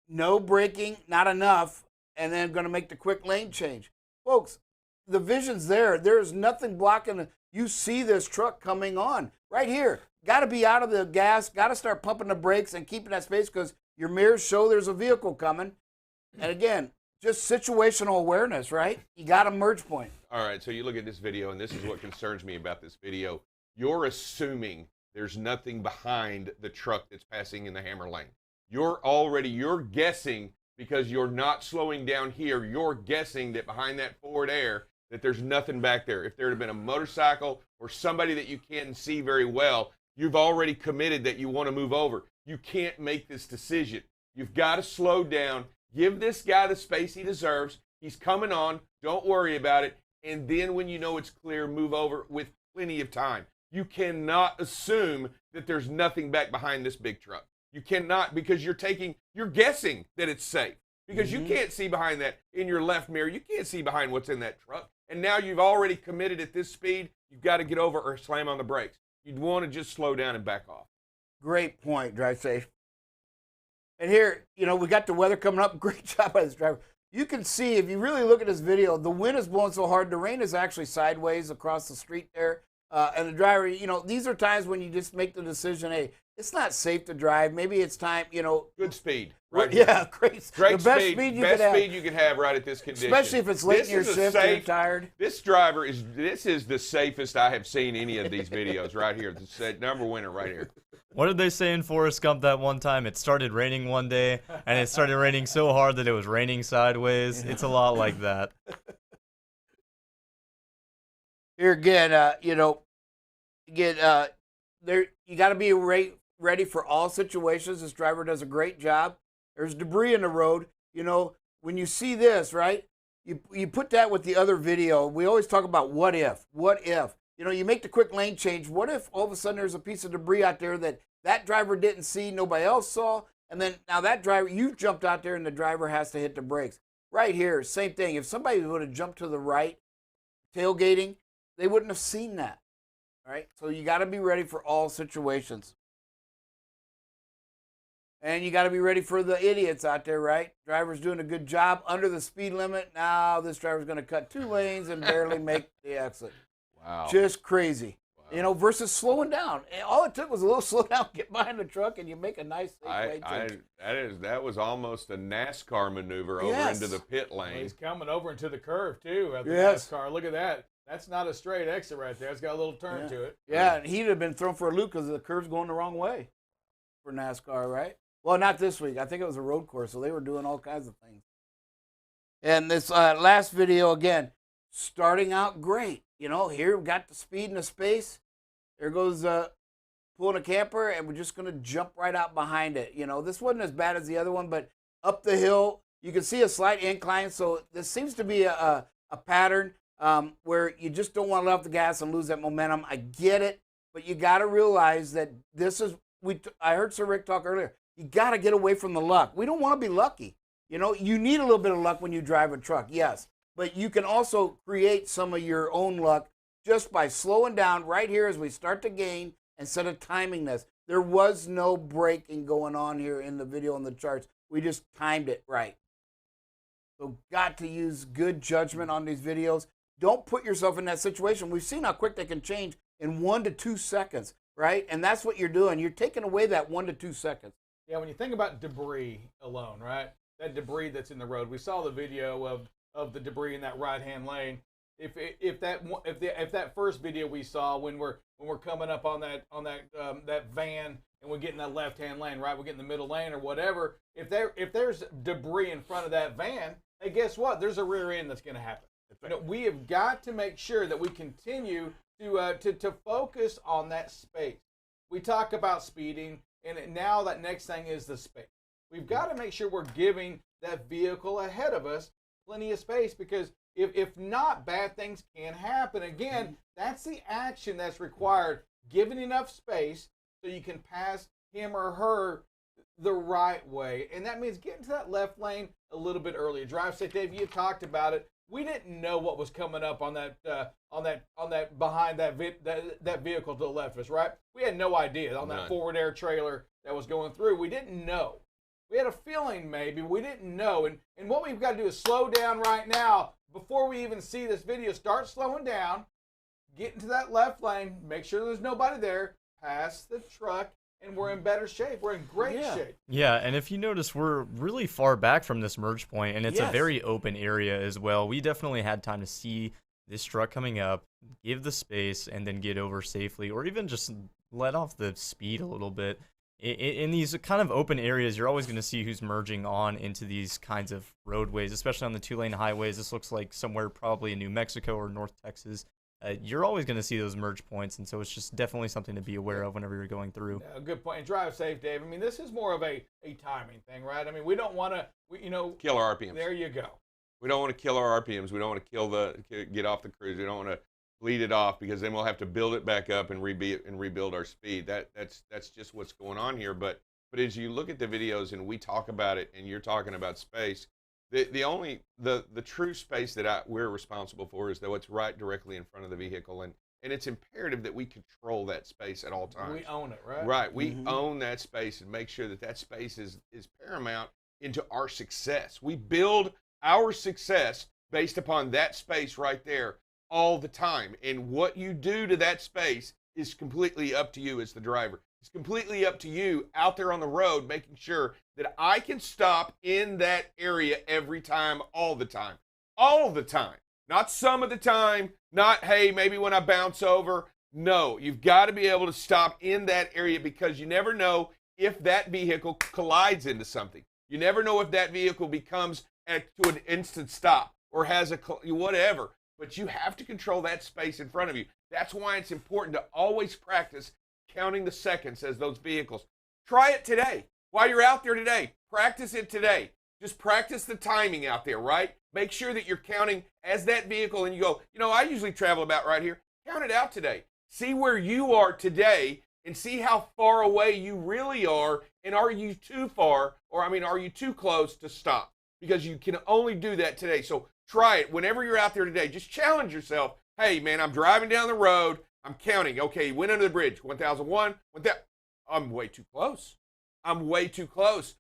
no braking, not enough, and then going to make the quick lane change. Folks, the vision's there. There's nothing blocking it. You see this truck coming on right here. Got to be out of the gas, got to start pumping the brakes and keeping that space because your mirrors show there's a vehicle coming. And again, just situational awareness, right? You got a merge point. All right, so you look at this video, and this is what concerns me about this video. You're assuming there's nothing behind the truck that's passing in the hammer lane. You're guessing because you're not slowing down here. You're guessing that behind that Ford Air that there's nothing back there. If there had been a motorcycle or somebody that you can't see very well, you've already committed that you want to move over. You can't make this decision. You've got to slow down. Give this guy the space he deserves. He's coming on. Don't worry about it. And then when you know it's clear, move over with plenty of time. You cannot assume that there's nothing back behind this big truck. You cannot, because you're guessing that it's safe. Because you can't see behind that in your left mirror. You can't see behind what's in that truck. And now you've already committed at this speed. You've got to get over or slam on the brakes. You'd want to just slow down and back off. Great point, drive safe. And here, we got the weather coming up. Great job by this driver. You can see, if you really look at this video, the wind is blowing so hard, the rain is actually sideways across the street there. And the driver, these are times when you just make the decision, hey, it's not safe to drive. Maybe it's time, Good speed. Right. Yeah, great. The best speed you can have right at this condition. Especially if it's late in your shift and you're tired. This driver this is the safest I have seen any of these videos right here. The number winner right here. What did they say in Forrest Gump that one time? It started raining one day, and it started raining so hard that it was raining sideways. It's a lot like that. Here again, there you got to be ready for all situations. This driver does a great job. There's debris in the road. When you see this, right, you put that with the other video. We always talk about what if. What if? You make the quick lane change. What if all of a sudden there's a piece of debris out there that driver didn't see, nobody else saw, and then now that driver, you jumped out there and the driver has to hit the brakes. Right here, same thing. If somebody would have jumped to the right, tailgating, they wouldn't have seen that. All right, so you got to be ready for all situations. And you got to be ready for the idiots out there, right? Driver's doing a good job under the speed limit. Now this driver's going to cut 2 lanes and barely make the exit. Wow. Just crazy. Wow. Versus slowing down. All it took was a little slow down, get behind the truck, and you make a nice safe lane change. That was almost a NASCAR maneuver over into the pit lane. Well, he's coming over into the curve, too, at the NASCAR. Look at that. That's not a straight exit right there. It's got a little turn to it. Yeah, and he'd have been thrown for a loop because the curve's going the wrong way for NASCAR, right? Well, not this week. I think it was a road course, so they were doing all kinds of things. And this last video, again, starting out great. Here we got the speed and the space. There goes pulling a camper, and we're just going to jump right out behind it. This wasn't as bad as the other one, but up the hill, you can see a slight incline. So this seems to be a pattern where you just don't want to let off the gas and lose that momentum. I get it, but you got to realize that this is, I heard Sir Rick talk earlier, you got to get away from the luck. We don't want to be lucky. You need a little bit of luck when you drive a truck, yes. But you can also create some of your own luck just by slowing down right here as we start to gain instead of timing this. There was no braking going on here in the video and the charts. We just timed it right. So got to use good judgment on these videos. Don't put yourself in that situation. We've seen how quick they can change in 1 to 2 seconds, right? And that's what you're doing. You're taking away that 1 to 2 seconds. Yeah, when you think about debris alone, right? That debris that's in the road. We saw the video of the debris in that right-hand lane. If that first video we saw when we're coming up on that van and we're getting that left-hand lane, right? We're getting the middle lane or whatever. If there's debris in front of that van, hey, guess what? There's a rear end that's going to happen. We have got to make sure that we continue to focus on that space. We talk about speeding, and now that next thing is the space. We've got to make sure we're giving that vehicle ahead of us plenty of space, because if not, bad things can happen. Again, that's the action that's required, giving enough space so you can pass him or her the right way, and that means getting to that left lane a little bit earlier. Drive safe, Dave. You talked about it. We didn't know what was coming up on that behind that vehicle to the left of us, right? We had no idea on that forward air trailer that was going through. We didn't know. We had a feeling maybe, we didn't know. And what we've got to do is slow down right now before we even see this video. Start slowing down, get into that left lane, make sure there's nobody there, pass the truck, and we're in better shape. We're in great shape. Yeah, and if you notice, we're really far back from this merge point, and it's a very open area as well. We definitely had time to see this truck coming up, give the space, and then get over safely, or even just let off the speed a little bit. In these kind of open areas, you're always going to see who's merging on into these kinds of roadways, especially on the 2-lane highways. This looks like somewhere probably in New Mexico or North Texas. You're always going to see those merge points, and so it's just definitely something to be aware of whenever you're going through. Yeah, good point. And drive safe, Dave. I mean, this is more of a timing thing, right? I mean, we don't want to, kill our RPMs. There you go. We don't want to kill our RPMs. We don't want to get off the cruise. We don't want to bleed it off, because then we'll have to build it back up and rebuild our speed. That's just what's going on here. But as you look at the videos and we talk about it, and you're talking about space, the true space that we're responsible for is what's right directly in front of the vehicle, and it's imperative that we control that space at all times. We own it, right? Right. We own that space and make sure that space is paramount into our success. We build our success based upon that space right there all the time. And what you do to that space is completely up to you as the driver. It's completely up to you out there on the road, making sure that I can stop in that area every time, all the time. All the time. Not some of the time, not, hey, maybe when I bounce over. No, you've got to be able to stop in that area, because you never know if that vehicle collides into something. You never know if that vehicle becomes to an instant stop or has whatever. But you have to control that space in front of you. That's why it's important to always practice counting the seconds as those vehicles. Try it today. While you're out there today, practice it today. Just practice the timing out there, right? Make sure that you're counting as that vehicle, and you go, I usually travel about right here. Count it out today. See where you are today and see how far away you really are, and are you too far, are you too close to stop? Because you can only do that today. So try it whenever you're out there today. Just challenge yourself. Hey, man, I'm driving down the road. I'm counting. Okay, went under the bridge. 1001. I'm way too close.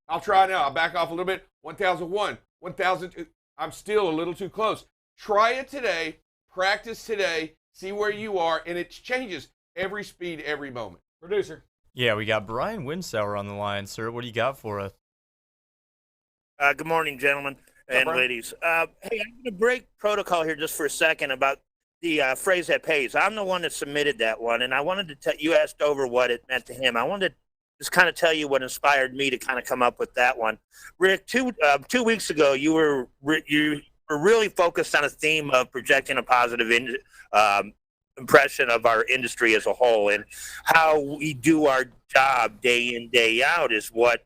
I'll try now. I'll back off a little bit. 1001. 1002. I'm still a little too close. Try it today. Practice today. See where you are. And it changes every speed, every moment. Producer. Yeah, we got Brian Winsauer on the line, sir. What do you got for us? Good morning, gentlemen and ladies. Hey, I'm going to break protocol here just for a second about the phrase that pays. I'm the one that submitted that one, and I wanted to tell you, asked over what it meant to him. I wanted to just kind of tell you what inspired me to kind of come up with that one. Rick, 2 weeks ago, you were really focused on a theme of projecting a positive impression of our industry as a whole, and how we do our job day in, day out is what,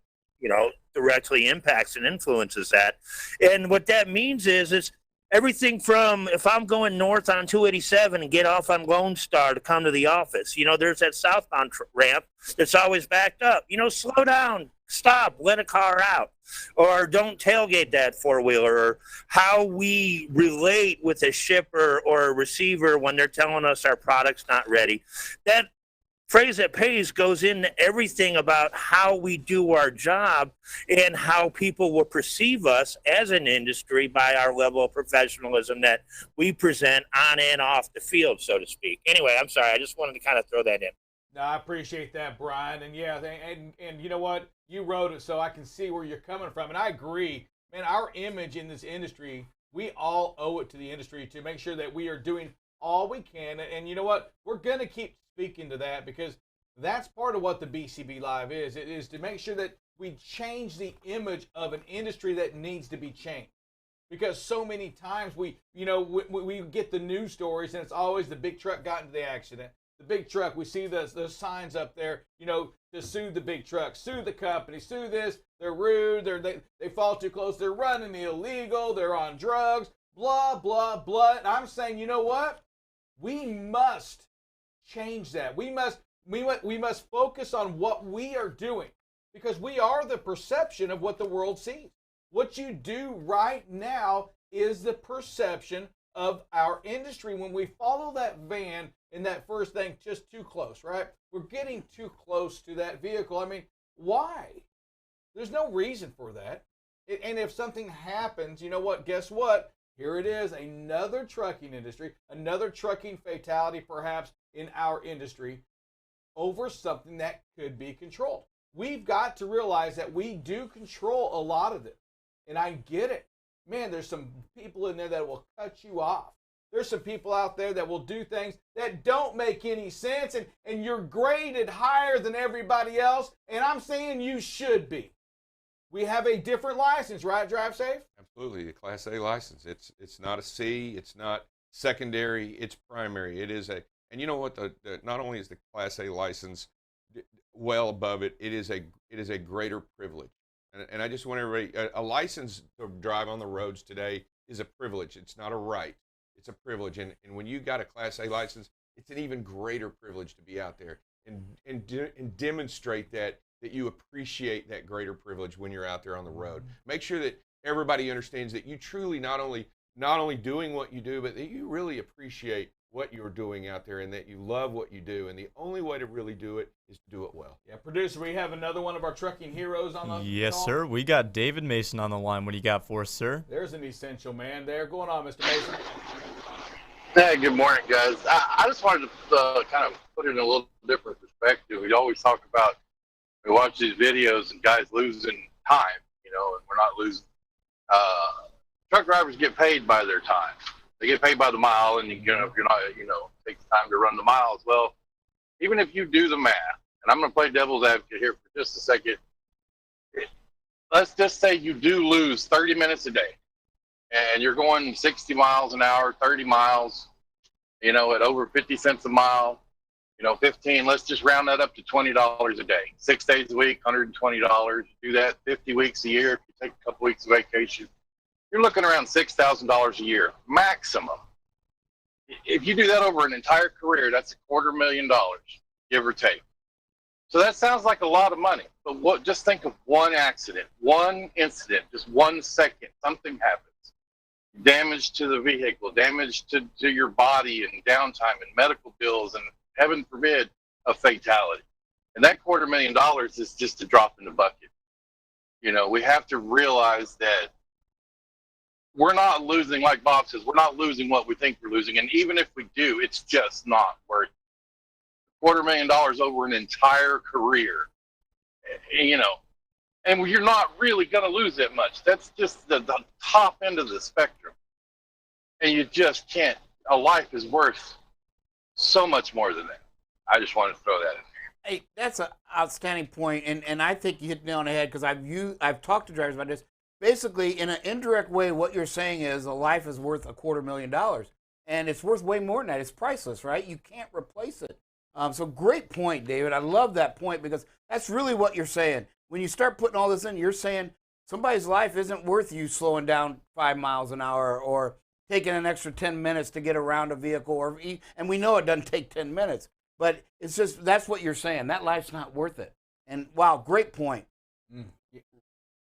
directly impacts and influences that. And what that means is everything from, if I'm going north on 287 and get off on Lone Star to come to the office, there's that southbound ramp that's always backed up. Slow down, stop, let a car out, or don't tailgate that four-wheeler, or how we relate with a shipper or a receiver when they're telling us our product's not ready. That phrase that pays goes into everything about how we do our job and how people will perceive us as an industry by our level of professionalism that we present on and off the field, so to speak. Anyway, I'm sorry. I just wanted to kind of throw that in. No, I appreciate that, Brian. And yeah, and you know what? You wrote it so I can see where you're coming from. And I agree. Man, our image in this industry, we all owe it to the industry to make sure that we are doing all we can. And you know what? We're going to keep speaking to that, because that's part of what the BCB Live is. It is to make sure that we change the image of an industry that needs to be changed. Because so many times we get the news stories, and it's always the big truck got into the accident. The big truck, we see those signs up there, to sue the big truck, sue the company, sue this. They're rude. They fall too close. They're running illegal. They're on drugs. Blah blah blah. And I'm saying, you know what? We must change that. We must focus on what we are doing. because we are the perception of what the world sees. What you do right now is the perception of our industry. When we follow that van in that first thing just too close, right? We're getting too close to that vehicle. I mean, why? There's no reason for that. And if something happens, you know what? Guess what? Here it is, another trucking industry, another trucking fatality perhaps in our industry over something that could be controlled. We've got to realize that we do control a lot of this. And I get it. Man, there's some people in there that will cut you off. There's some people out there that will do things that don't make any sense, and you're graded higher than everybody else, and I'm saying you should be. We have a different license, right, Drive Safe? Absolutely, a Class A license. It's not a C, it's not secondary, it's primary. It is a, and you know what, not only is the Class A license well above it, it is a greater privilege. And I just want everybody, a license to drive on the roads today is a privilege. It's not a right. It's a privilege. And when you got a Class A license, it's an even greater privilege to be out there and demonstrate that you appreciate that greater privilege when you're out there on the road. Make sure that everybody understands that you truly not only doing what you do, but that you really appreciate what you're doing out there and that you love what you do. And the only way to really do it is to do it well. Yeah, producer, we have another one of our trucking heroes on the Yes, call. sir. We got David Mason on the line. What do you got for us, sir? There's an essential man there. Going on, Mr. Mason. Hey, good morning, guys. I just wanted to kind of put it in a little different perspective. We always talk about, we watch these videos and guys losing time, you know, and we're not losing. Truck drivers get paid by their time. They get paid by the mile, and if you're not, takes time to run the miles. Well, even if you do the math, and I'm going to play devil's advocate here for just a second. Let's just say you do lose 30 minutes a day, and you're going 60 miles an hour, 30 miles, at over 50 cents a mile, 15. Let's just round that up to $20 a day. 6 days a week, $120. Do that 50 weeks a year. If you take a couple weeks of vacation, you're looking around $6,000 a year maximum. If you do that over an entire career, that's $250,000, give or take. So that sounds like a lot of money, but just think of one accident, one incident, just 1 second, something happens. Damage to the vehicle, damage to your body, and downtime and medical bills, and heaven forbid, a fatality. And that $250,000 is just a drop in the bucket. We have to realize that we're not losing, like Bob says, we're not losing what we think we're losing. And even if we do, it's just not worth it. $250,000 over an entire career, and you're not really going to lose that much. That's just the top end of the spectrum. And you just can't. A life is worth so much more than that. I just wanted to throw that in there. Hey, that's an outstanding point, and I think you hit the nail on the head, because I've talked to drivers about this. Basically, in an indirect way, what you're saying is a life is worth $250,000, and it's worth way more than that. It's priceless, right? You can't replace it. So great point, David. I love that point, because that's really what you're saying. When you start putting all this in, you're saying somebody's life isn't worth you slowing down 5 miles an hour or taking an extra 10 minutes to get around a vehicle, and we know it doesn't take 10 minutes, but it's just, that's what you're saying. That life's not worth it. And wow, great point.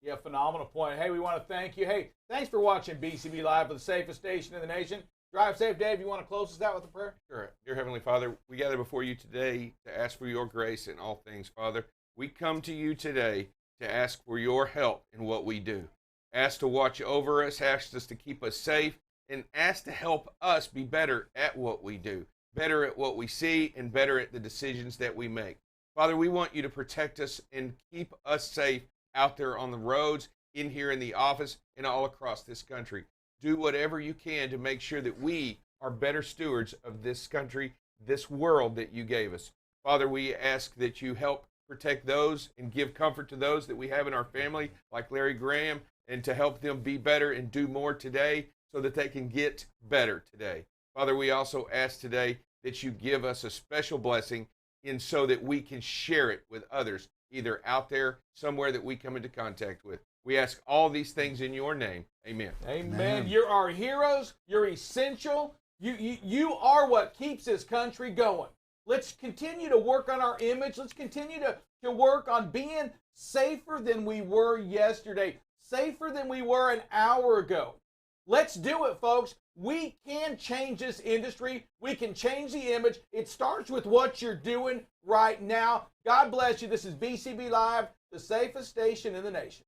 Yeah, phenomenal point. Hey, we want to thank you. Hey, thanks for watching BCB Live for the safest station in the nation. Drive safe, Dave. You want to close us out with a prayer? Sure. Dear Heavenly Father, we gather before you today to ask for your grace in all things, Father. We come to you today to ask for your help in what we do. Ask to watch over us, ask us to keep us safe, and ask to help us be better at what we do, better at what we see, and better at the decisions that we make. Father, we want you to protect us and keep us safe out there on the roads, in here in the office, and all across this country. Do whatever you can to make sure that we are better stewards of this country, this world that you gave us. Father, we ask that you help protect those and give comfort to those that we have in our family, like Larry Graham, and to help them be better and do more today so that they can get better today. Father, we also ask today that you give us a special blessing in so that we can share it with others, either out there somewhere that we come into contact with. We ask all these things in your name. Amen. Amen. You're our heroes. You're essential. You are what keeps this country going. Let's continue to work on our image. Let's continue to work on being safer than we were yesterday, safer than we were an hour ago. Let's do it, folks. We can change this industry. We can change the image. It starts with what you're doing right now. God bless you. This is BCB Live, the safest station in the nation.